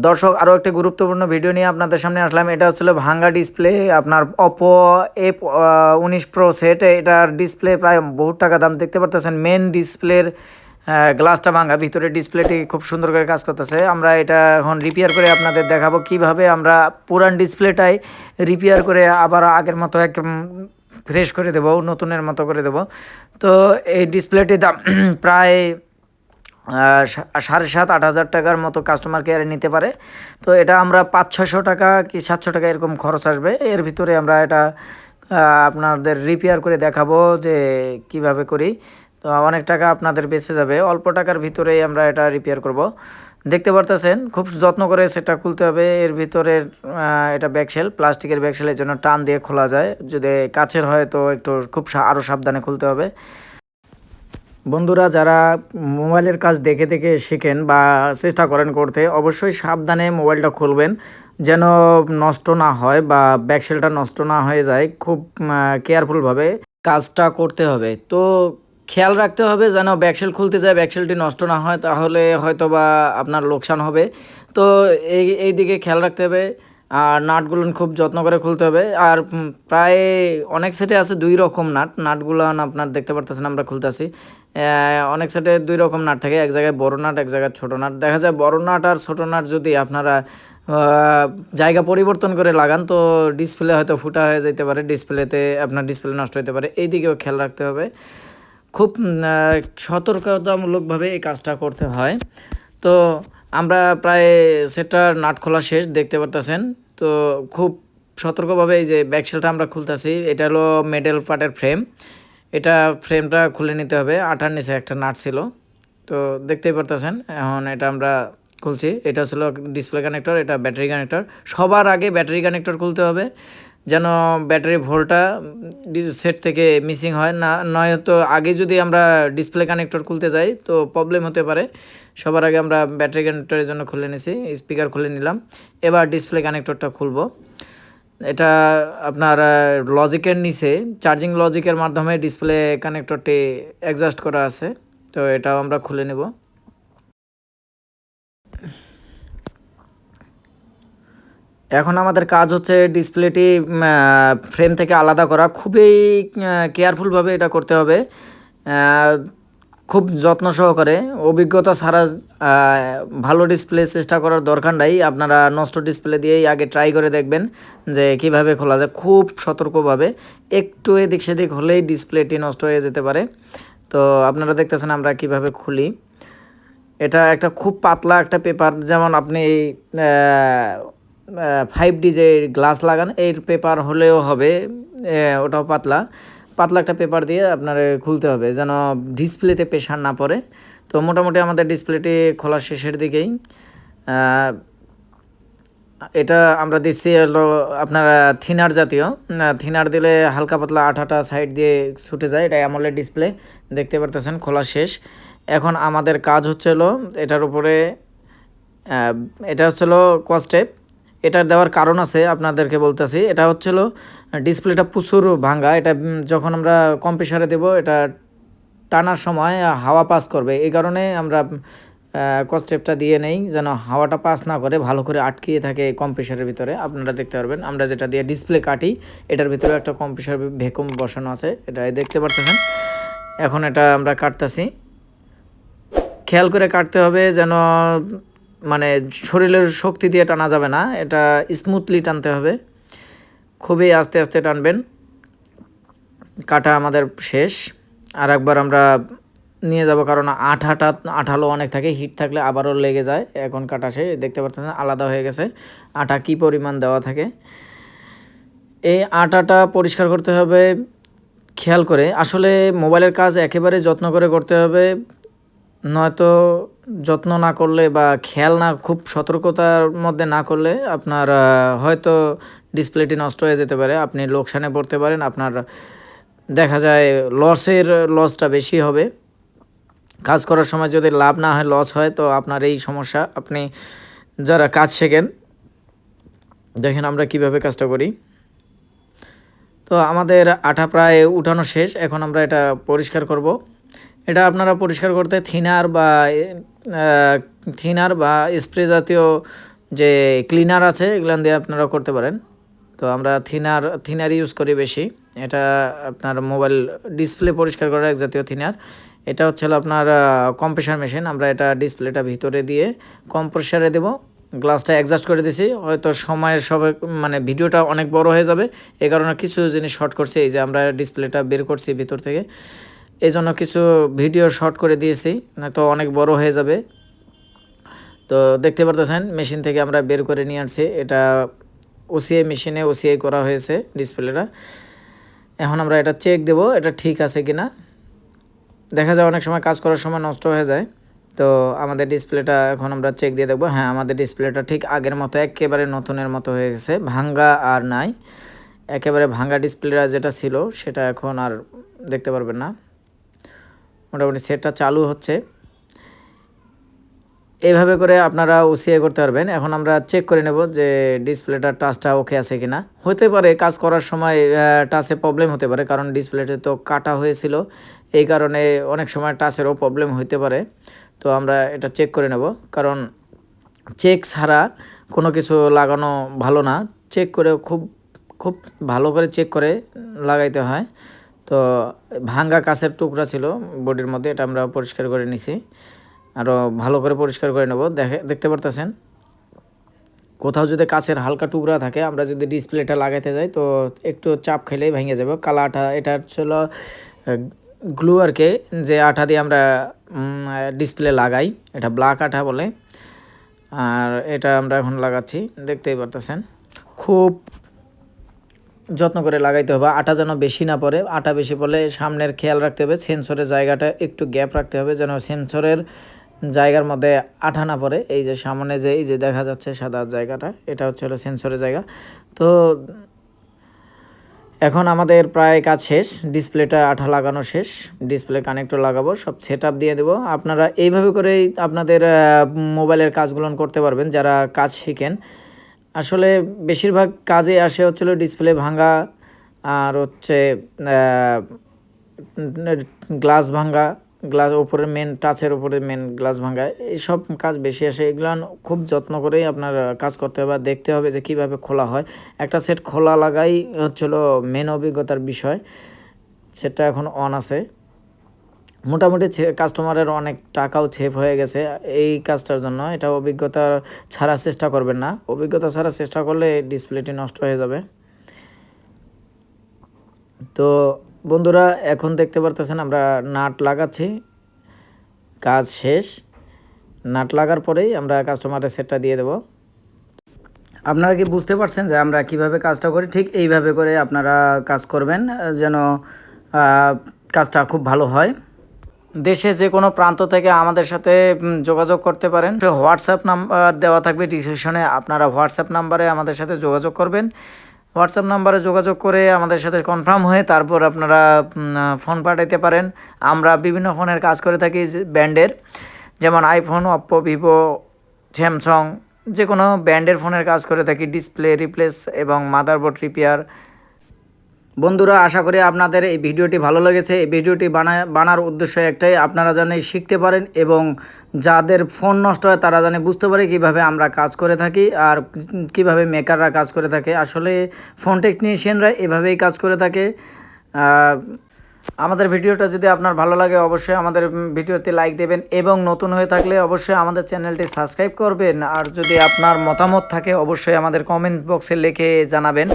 দর্শক আরও একটি গুরুত্বপূর্ণ ভিডিও নিয়ে আপনাদের সামনে আসলাম। এটা হচ্ছিল ভাঙ্গা ডিসপ্লে, আপনার Oppo F19 Pro সেট। এটার ডিসপ্লে প্রায় বহু টাকা দাম। দেখতে পারতেছেন মেন ডিসপ্লের গ্লাসটা ভাঙ্গা, ভিতরে ডিসপ্লেটি খুব সুন্দর করে কাজ করতেছে। আমরা এটা এখন রিপেয়ার করে আপনাদের দেখাবো কিভাবে আমরা পুরান ডিসপ্লেটাই রিপেয়ার করে আবার আগের মতো একদম ফ্রেশ করে দেবো, নতুনের মতো করে দেবো। তো এই ডিসপ্লেটির দাম প্রায় 7,500-8,000 টাকার মতো কাস্টমার কেয়ারে নিতে পারে। তো এটা আমরা 500-600 টাকা কি 700 টাকা এরকম খরচ আসবে। এর ভিতরে আমরা এটা আপনাদের রিপেয়ার করে দেখাবো যে কিভাবে করি। তো অনেক টাকা আপনাদের বেঁচে যাবে, অল্প টাকার ভিতরেই আমরা এটা রিপেয়ার করব। দেখতে পারতেছেন খুব যত্ন করে সেটা খুলতে হবে। এর ভিতরের এটা ব্যাকশেল, প্লাস্টিকের ব্যাকশেলের জন্য টান দিয়ে খোলা যায়। যদি কাচের হয় তো একটু খুব আরও সাবধানে খুলতে হবে। বন্ধুরা যারা মোবাইলের কাজ দেখে দেখে শেখেন বা চেষ্টা করেন করতে, অবশ্যই সাবধানে মোবাইলটা খুলবেন যেন নষ্ট না হয় বা ব্যাকশেলটা নষ্ট না হয়ে যায়। খুব কেয়ারফুলভাবে কাজটা করতে হবে। তো খেয়াল রাখতে হবে যেন ব্যাকশেল খুলতে যায় ব্যাকশেলটি নষ্ট না হয়, তাহলে হয়তো বা আপনার লোকসান হবে। তো এই দিকে খেয়াল রাখতে হবে। আর নাটগুলো খুব যত্ন করে খুলতে হবে। আর প্রায় অনেক সেটে আছে 2 রকম নাটগুলো আপনার দেখতে পারতেছেন আমরা খুলতেছি। অনেক সেটে 2 রকম নাট থাকে, এক জায়গায় বড় নাট, এক জায়গায় ছোটো নাট। দেখা যায় বড় নাট আর ছোটো নাট যদি আপনারা জায়গা পরিবর্তন করে লাগান তো ডিসপ্লে হয়তো ফুটা হয়ে যেতে পারে, ডিসপ্লেতে আপনার ডিসপ্লে নষ্ট হতে পারে। এই দিকেও খেয়াল রাখতে হবে। খুব সতর্কতামূলকভাবে এই কাজটা করতে হয়। তো আমরা প্রায় সেটটার নাট খোলা শেষ, দেখতে পারতেছেন। তো খুব সতর্কভাবে এই যে ব্যাকশেলটা আমরা খুলতেছি। এটা হলো মেটাল পার্টের ফ্রেম। এটা ফ্রেমটা খুলে নিতে হবে। আঠার নিচে একটা নাট ছিল, তো দেখতেই পারতেছেন। এখন এটা আমরা খুলছি। এটা ছিল ডিসপ্লে কানেক্টর, এটা ব্যাটারি কানেক্টর। সবার আগে ব্যাটারি কানেক্টর খুলতে হবে যেন ব্যাটারি ভোল্টটা সেট থেকে মিসিং হয় না, নয়তো আগে যদি আমরা ডিসপ্লে কানেক্টর খুলতে যাই তো প্রবলেম হতে পারে। সবার আগে আমরা ব্যাটারি কানেক্টরের জন্য খুলে নিছি, স্পিকার খুলে নিলাম। এবার ডিসপ্লে কানেক্টরটা খুলব। এটা আপনার লজিকের নিচে চার্জিং লজিকের মাধ্যমে ডিসপ্লে কানেক্টরটি অ্যাডজাস্ট করা আছে। তো এটাও আমরা খুলে নেব। এখন আমাদের কাজ হচ্ছে ডিসপ্লেটি ফ্রেম থেকে আলাদা করা। খুবই কেয়ারফুলভাবে এটা করতে হবে, খুব যত্ন সহকারে। অভিজ্ঞতা ছাড়া ভালো ডিসপ্লে চেষ্টা করার দরকার নাই। আপনারা নষ্ট ডিসপ্লে দিয়েই আগে ট্রাই করে দেখবেন যে কিভাবে খোলা যায়। খুব সতর্কভাবে, একটু এদিক সেদিক হলেই ডিসপ্লেটি নষ্ট হয়ে যেতে পারে। তো আপনারা দেখতেছেন আমরা কিভাবে খুলি। এটা একটা খুব পাতলা একটা পেপার, যেমন আপনি 5D যে গ্লাস লাগান এর পেপার হলেও হবে, ওটাও পাতলা পাতলা একটা পেপার দিয়ে আপনার খুলতে হবে যেন ডিসপ্লেতে প্রেশার না পড়ে। তো মোটামুটি আমাদের ডিসপ্লেটি খোলার শেষের দিকেই। এটা আমরা দিচ্ছি হলো আপনার থিনার জাতীয়। থিনার দিলে হালকা পাতলা আঠাটা সাইড দিয়ে ছুটে যায়। এটা অ্যামোলেড ডিসপ্লে, দেখতে পারতেছেন খোলা শেষ। এখন আমাদের কাজ হচ্ছে হলো এটার উপরে এটা হচ্ছিল কস্টেপ। এটার দেওয়ার কারণ আছে, আপনাদেরকে বলতেছি। এটা হচ্ছিল ডিসপ্লেটা প্রচুর ভাঙ্গা। এটা যখন আমরা কম্প্রেসারে দেব এটা টানার সময় হাওয়া পাস করবে, এই কারণে আমরা কস্টেপটা দিয়ে নেই যেন হাওয়াটা পাস না করে, ভালো করে আটকিয়ে থাকে কম্প্রেসারের ভিতরে। আপনারা দেখতে পারবেন আমরা যেটা দিয়ে ডিসপ্লে কাটি এটার ভিতরে একটা কম্প্রেসার ভ্যাকুয়াম বসানো আছে, এটা দেখতে পারতেছেন। এখন এটা আমরা কাটতেছি। খেয়াল করে কাটতে হবে যেন মানে শরীরের শক্তি দিয়ে টানা যাবে না, এটা স্মুথলি টানতে হবে। খুবই আস্তে আস্তে টানবেন। কাটা আমাদের শেষ। আর একবার আমরা নিয়ে যাব, কারণ আঠালো অনেক থাকে, হিট থাকলে আবারও লেগে যায়। এখন কাটা শেষ, দেখতে পাচ্ছেন আলাদা হয়ে গেছে আটা কি পরিমাণ দেওয়া থাকে। এই আটাটা পরিষ্কার করতে হবে খেয়াল করে। আসলে মোবাইলের কাজ একেবারে যত্ন করে করতে হবে, নয়তো যত্ন না করলে বা খেয়াল না, খুব সতর্কতার মধ্যে না করলে আপনার হয়তো ডিসপ্লেটি নষ্ট হয়ে যেতে পারে, আপনি লোকসানে পড়তে পারেন। আপনার দেখা যায় লসটা বেশি হবে। কাজ করার সময় যদি লাভ না হয়, লস হয়, তো আপনার এই সমস্যা। আপনি যারা কাজ শেখেন দেখেন আমরা কিভাবে কাজটা করি। তো আমাদের আটা প্রায় উঠানো শেষ, এখন আমরা এটা পরিষ্কার করব। এটা আপনারা পরিষ্কার করতে থিনার বা স্প্রে জাতীয় যে ক্লিনার আছে এগুলো দিয়ে আপনারা করতে পারেন। তো আমরা থিনার ইউজ করি বেশি। এটা আপনার মোবাইল ডিসপ্লে পরিষ্কার করার এক জাতীয় থিনার। এটা হচ্ছে আপনার কম্প্রেসার মেশিন। আমরা এটা ডিসপ্লেটা ভিতরে দিয়ে কম্প্রেসারে দেব। গ্লাসটা অ্যাডজাস্ট করে দিছি, হয়তো সময়ের সবে মানে ভিডিওটা অনেক বড় হয়ে যাবে, এই কারণে কিছু জিনিস শর্ট করছি। এই যে আমরা ডিসপ্লেটা বের করছি ভিতর থেকে, এই জন্য কিছু ভিডিও শর্ট করে দিয়েছি, না তো অনেক বড় হয়ে যাবে। তো দেখতে পারতেছেন মেশিন থেকে আমরা বের করে নিয়ে আসছি। এটা ওসিআই মেশিনে ওসিআই করা হয়েছে ডিসপ্লেটা। এখন আমরা এটা চেক দেব এটা ঠিক আছে কিনা। দেখা যায় অনেক সময় কাজ করার সময় নষ্ট হয়ে যায়। তো আমাদের ডিসপ্লেটা এখন আমরা চেক দিয়ে দেখব। হ্যাঁ, আমাদের ডিসপ্লেটা ঠিক আগের মতো একেবারে নতুনের মতো হয়ে গেছে, ভাঙ্গা আর নাই। একেবারে ভাঙ্গা ডিসপ্লেটা যেটা ছিল সেটা এখন আর দেখতে পারবেন না। মোটামুটি সেটটা চালু হচ্ছে। এইভাবে করে আপনারা ওসিআই করতে পারবেন। এখন আমরা চেক করে নেব যে ডিসপ্লেটার টাচটা ওকে আছে কিনা। হতে পারে কাজ করার সময় টাচে প্রবলেম হতে পারে, কারণ ডিসপ্লেতে তো কাটা হয়েছিল, এই কারণে অনেক সময় টাচেরও প্রবলেম হতে পারে। তো আমরা এটা চেক করে নেব, কারণ চেক ছাড়া কোনো কিছু লাগানো ভালো না। চেক করে খুব খুব ভালো করে চেক করে লাগাইতে হয়। তো ভাঙ্গা কাচের টুকরা ছিল বডির মধ্যে, এটা আমরা পরিষ্কার করে নিছি। আরও ভালো করে পরিষ্কার করে নেব। দেখতে পারতেছেন কোথাও যদি কাচের হালকা টুকরা থাকে, আমরা যদি ডিসপ্লেটা লাগাইতে যাই তো একটু চাপ খেলেই ভেঙে যাবে। কালা আঠা, এটা ছিল গ্লু আর কি, যে আঠা দিয়ে আমরা ডিসপ্লে লাগাই, এটা ব্ল্যাক আঠা বলে। আর এটা আমরা এখন লাগাচ্ছি, দেখতেই পারতেছেন। খুব যত্ন করে লাগাইতে হবে, আটা যেন বেশি না পড়ে। আটা বেশি পড়লে সামনের খেয়াল রাখতে হবে, সেন্সরের জায়গাটা একটু গ্যাপ রাখতে হবে যেন সেন্সরের জায়গার মধ্যে আঠা না পড়ে। এই যে সামনে যে এই যে দেখা যাচ্ছে সাদা জায়গাটা, এটা হচ্ছে হলো সেন্সরের জায়গা। তো এখন আমাদের প্রায় কাজ শেষ, ডিসপ্লেটা আঠা লাগানো শেষ, ডিসপ্লে কানেক্টর লাগাবো, সব সেট আপ দিয়ে দেবো। আপনারা এইভাবে করেই আপনাদের মোবাইলের কাজগুলো করতে পারবেন যারা কাজ শিখেন। আসলে বেশিরভাগ কাজে আসে হচ্ছিল ডিসপ্লে ভাঙা, আর হচ্ছে গ্লাস ভাঙা, গ্লাস উপরের মেন টাচের উপরে মেন গ্লাস ভাঙা, এইসব কাজ বেশি আসে। এগুলো খুব যত্ন করেই আপনার কাজ করতে হবে, দেখতে হবে যে কিভাবে খোলা হয়। একটা সেট খোলা লাগাই হচ্ছিল মেন অভিজ্ঞতার বিষয়। সেটটা এখন অন আছে। মোটামুটি কাস্টমারের অনেক টাকাও সেভ হয়ে গেছে এই কাজটার জন্য। এটা অভিজ্ঞতা ছাড়া চেষ্টা করবেন না, অভিজ্ঞতা ছাড়া চেষ্টা করলে ডিসপ্লেটি নষ্ট হয়ে যাবে। তো বন্ধুরা এখন দেখতে পারতেছেন আমরা নাট লাগাচ্ছি, কাজ শেষ। নাট লাগার পরেই আমরা কাস্টমারের সেটটা দিয়ে দেব। আপনারা কি বুঝতে পারছেন যে আমরা কিভাবে কাজটা করি? ঠিক এইভাবে করে আপনারা কাজ করবেন যেন কাজটা খুব ভালো হয়। দেশে যে কোনো প্রান্ত থেকে আমাদের সাথে যোগাযোগ করতে পারেন। হোয়াটসঅ্যাপ নাম্বার দেওয়া থাকবে ডিসক্রিপশনে, আপনারা হোয়াটসঅ্যাপ নাম্বারে আমাদের সাথে যোগাযোগ করবেন। হোয়াটসঅ্যাপ নাম্বারে যোগাযোগ করে আমাদের সাথে কনফার্ম হয়ে তারপর আপনারা ফোন পাঠাইতে পারেন। আমরা বিভিন্ন ফোনের কাজ করে থাকি ব্র্যান্ডের, যেমন আইফোন, অপ্পো, ভিভো, স্যামসাং, যে কোনো ব্র্যান্ডের ফোনের কাজ করে থাকি, ডিসপ্লে রিপ্লেস এবং মাদারবোর্ড রিপেয়ার। বন্ধুরা আশা করি আপনাদের এই ভিডিওটি ভালো লেগেছে। এই ভিডিওটি বানার উদ্দেশ্য একটাই, আপনারা যেন শিখতে পারেন এবং যাদের ফোন নষ্ট হয় তারা যেন বুঝতে পারে কিভাবে আমরা কাজ করে থাকি আর কিভাবে মেকাররা কাজ করে থাকে। আসলে ফোন টেকনিশিয়ানরা এভাবেই কাজ করে থাকে। আমাদের ভিডিওটা যদি আপনার ভালো লাগে অবশ্যই আমাদের ভিডিওতে লাইক দেবেন এবং নতুন হয়ে থাকলে অবশ্যই আমাদের চ্যানেলটি সাবস্ক্রাইব করবেন। আর যদি আপনার মতামত থাকে অবশ্যই আমাদের কমেন্ট বক্সে লিখে জানাবেন।